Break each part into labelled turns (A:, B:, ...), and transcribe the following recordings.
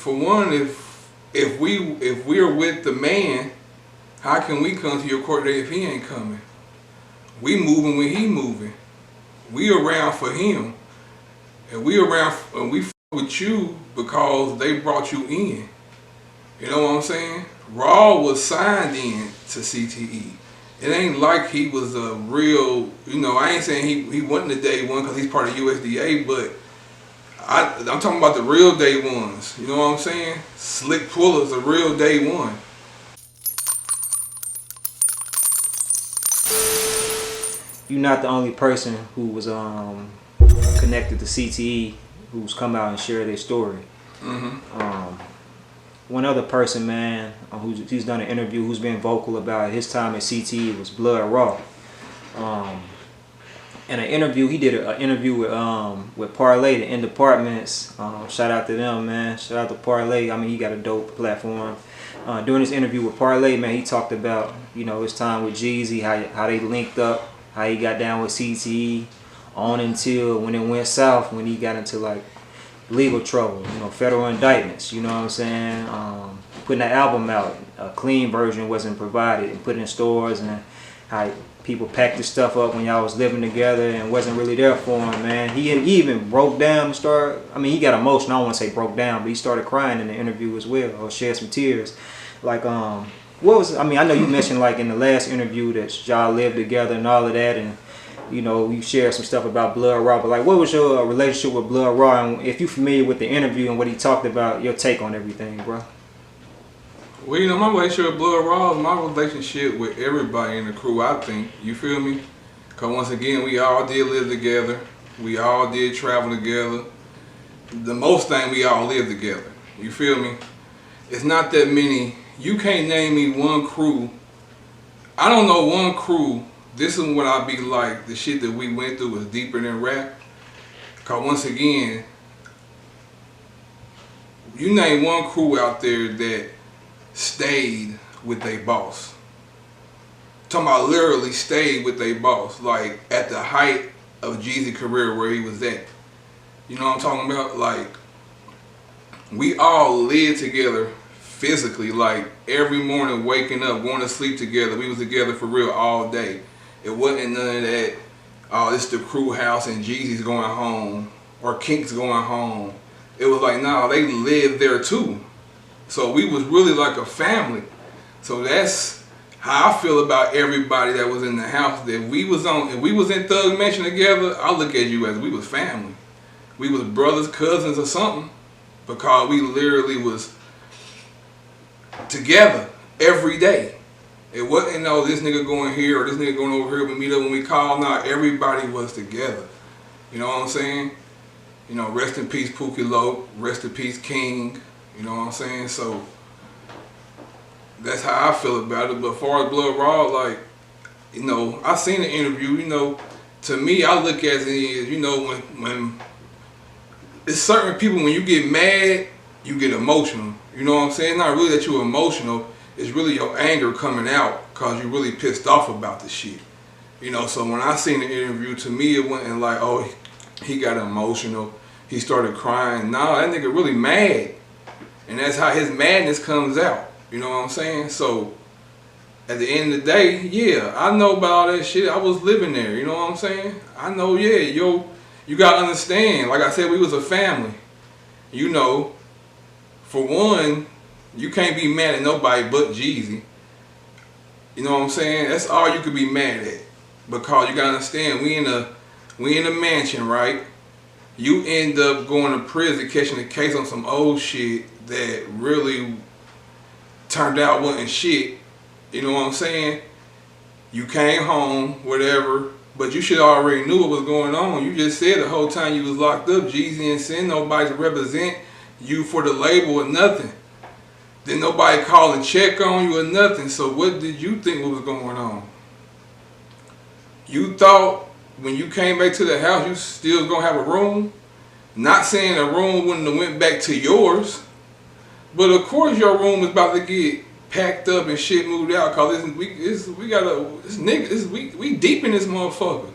A: for one, if we're with the man, how can we come to your court date if he ain't coming? We moving when he moving. We around for him, and we around and we with you because they brought you in. You know what I'm saying? Raw was signed in to CTE. It ain't like he was a real, I ain't saying he wasn't a day one because he's part of USDA, but I'm talking about the real day ones. You know what I'm saying? Slick Pulla's a real day one.
B: You're not the only person who was connected to CTE who's come out and shared their story. One other person, man, who's done an interview, who's been vocal about his time at CTE was Blood Raw. In an interview, he did an interview with Parlay, the End Departments. Shout out to them, man. Shout out to Parlay. I mean, he got a dope platform. During this interview with Parlay, man, he talked about his time with Jeezy, how they linked up, how he got down with CTE, on until when it went south, when he got into like legal trouble, federal indictments, you know what I'm saying? Putting that album out, a clean version wasn't provided and put in stores, and how people packed this stuff up when y'all was living together and wasn't really there for him, man. He even broke down and he got emotional. I don't want to say broke down, but he started crying in the interview as well, or shed some tears. Like, I know you mentioned like in the last interview that y'all lived together and all of that, and you shared some stuff about Blood Raw, but like, what was your relationship with Blood Raw? And if you're familiar with the interview and what he talked about, your take on everything, bro.
A: Well, my relationship with Blood Raw is my relationship with everybody in the crew, I think. You feel me? Because once again, we all did live together. We all did travel together. The most thing, we all live together. You feel me? It's not that many. You can't name me one crew. I don't know one crew. This is what I be like. The shit that we went through was deeper than rap. Because once again, you name one crew out there that stayed with their boss. Talking about literally stayed with their boss. Like at the height of Jeezy's career where he was at. You know what I'm talking about? Like, we all lived together physically. Like every morning waking up, going to sleep together. We was together for real all day. It wasn't none of that, it's the crew house and Jeezy's going home or Kink's going home. It was like, nah, they lived there too. So we was really like a family. So that's how I feel about everybody that was in the house. That if we was in Thug Mansion together, I look at you as we was family. We was brothers, cousins or something, because we literally was together every day. It wasn't this nigga going here or this nigga going over here. We meet up when we call. Nah, everybody was together. You know what I'm saying? Rest in peace Pookie Loc, rest in peace King. You know what I'm saying? So that's how I feel about it. But as far as Blood Raw, like, I seen the interview. To me, I look at it as, when it's certain people, when you get mad, you get emotional. You know what I'm saying? It's not really that you're emotional. It's really your anger coming out because you're really pissed off about the shit. So when I seen the interview, to me it wasn't like, oh, he got emotional, he started crying. Nah, that nigga really mad. And that's how his madness comes out. You know what I'm saying? So at the end of the day, yeah, I know about all that shit. I was living there, you know what I'm saying? I know, yeah, you gotta understand. Like I said, we was a family. For one, you can't be mad at nobody but Jeezy. You know what I'm saying? That's all you could be mad at. Because you gotta understand, we in a mansion, right? You end up going to prison, catching a case on some old shit that really turned out wasn't shit. You know what I'm saying? You came home, whatever, but you should already knew what was going on. You just said the whole time you was locked up, Jeezy didn't send nobody to represent you for the label or nothing. Then nobody call and check on you or nothing. So what did you think was going on? You thought when you came back to the house you still was gonna have a room? Not saying a room wouldn't have went back to yours, but of course your room is about to get packed up and shit moved out, cause we deep in this motherfucker.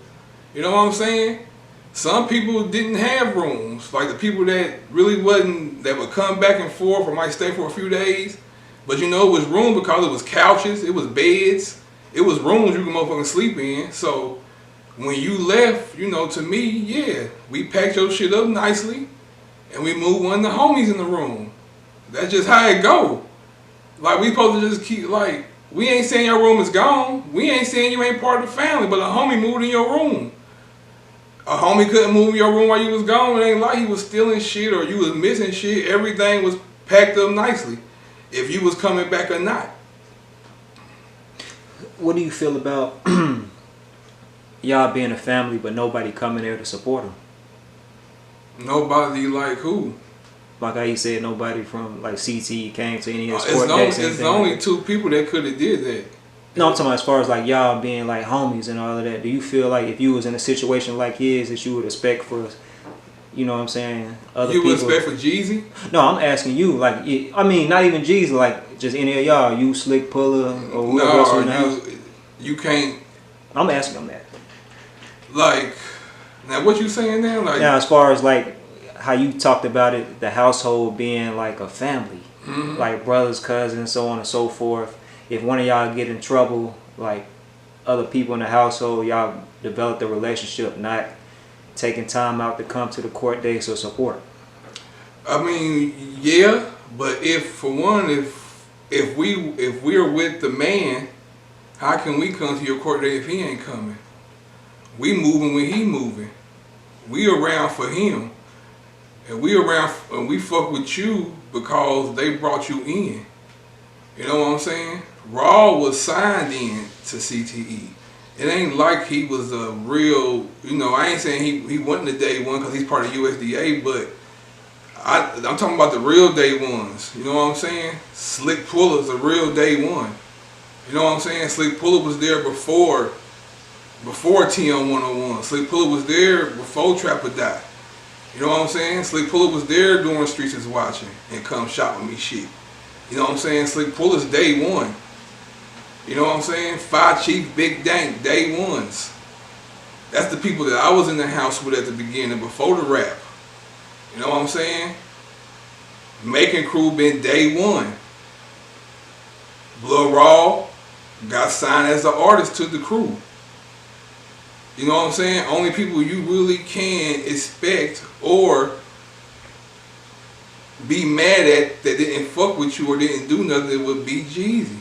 A: You know what I'm saying? Some people didn't have rooms, like the people that really wasn't, that would come back and forth or might stay for a few days. But you know, it was room because it was couches, it was beds, it was rooms you could motherfucking sleep in. So when you left, you know, to me, yeah, we packed your shit up nicely and we moved one of the homies in the room. That's just how it go. Like, we supposed to just keep, like, we ain't saying your room is gone. We ain't saying you ain't part of the family, but a homie moved in your room. A homie couldn't move in your room while you was gone. It ain't like he was stealing shit or you was missing shit. Everything was packed up nicely, if you was coming back or not.
B: What do you feel about y'all being a family, but nobody coming there to support them?
A: Nobody like who?
B: Like how you said, nobody from like CTE came to any of his court dates.
A: It's only two people that could have did that.
B: No, I'm talking about as far as like y'all being like homies and all of that. Do you feel like if you was in a situation like his, that you would expect for, you know what I'm saying, other people?
A: You would expect for Jeezy?
B: No, I'm asking you. Like, I mean, not even Jeezy. Like, just any of y'all. You, Slick, Pulla, or whoever else in the house.
A: You can't.
B: I'm asking them that.
A: Like, now what you saying now? Like,
B: now, as far as like how you talked about it, the household being like a family, like brothers, cousins, so on and so forth. If one of y'all get in trouble, like other people in the household, y'all develop a relationship, not taking time out to come to the court dates or support.
A: I mean, yeah, but if for one, if we're with the man, how can we come to your court date if he ain't coming? We moving when he moving. We around for him. And we around and we fuck with you because they brought you in. You know what I'm saying? Raw was signed in to CTE. It ain't like he was a real, you know, I ain't saying he wasn't the day one because he's part of USDA, but I'm talking about the real day ones. You know what I'm saying? Slick Pulla's a real day one. You know what I'm saying? Slick Pulla was there before TM 101. Slick Pulla was there before Trap or Die. You know what I'm saying? Slick Pulla was there doing Streets is Watching and Come Shop With Me shit. You know what I'm saying? Slick Pulla's day one. You know what I'm saying? Five Chief, Big Dank, day ones. That's the people that I was in the house with at the beginning before the rap. You know what I'm saying? Making Crew been day one. Blood Raw got signed as the artist to the crew. You know what I'm saying? Only people you really can expect or be mad at that didn't fuck with you or didn't do nothing would be Jeezy.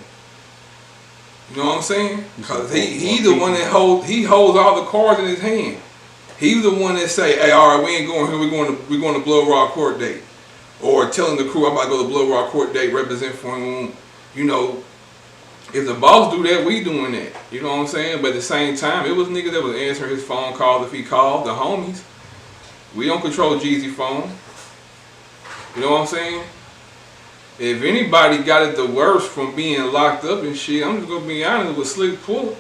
A: You know what I'm saying? Because he the one that holds all the cards in his hand. He's the one that say, hey, all right, we ain't going here, we're going to Blood Raw court date. Or telling the crew, I'm about to go to Blood Raw court date, represent for him. You know, if the boss do that, we doing that. You know what I'm saying? But at the same time, it was niggas that was answering his phone calls if he called, the homies. We don't control Jeezy phone. You know what I'm saying? If anybody got it the worst from being locked up and shit, I'm just gonna be honest with Slick Pulla.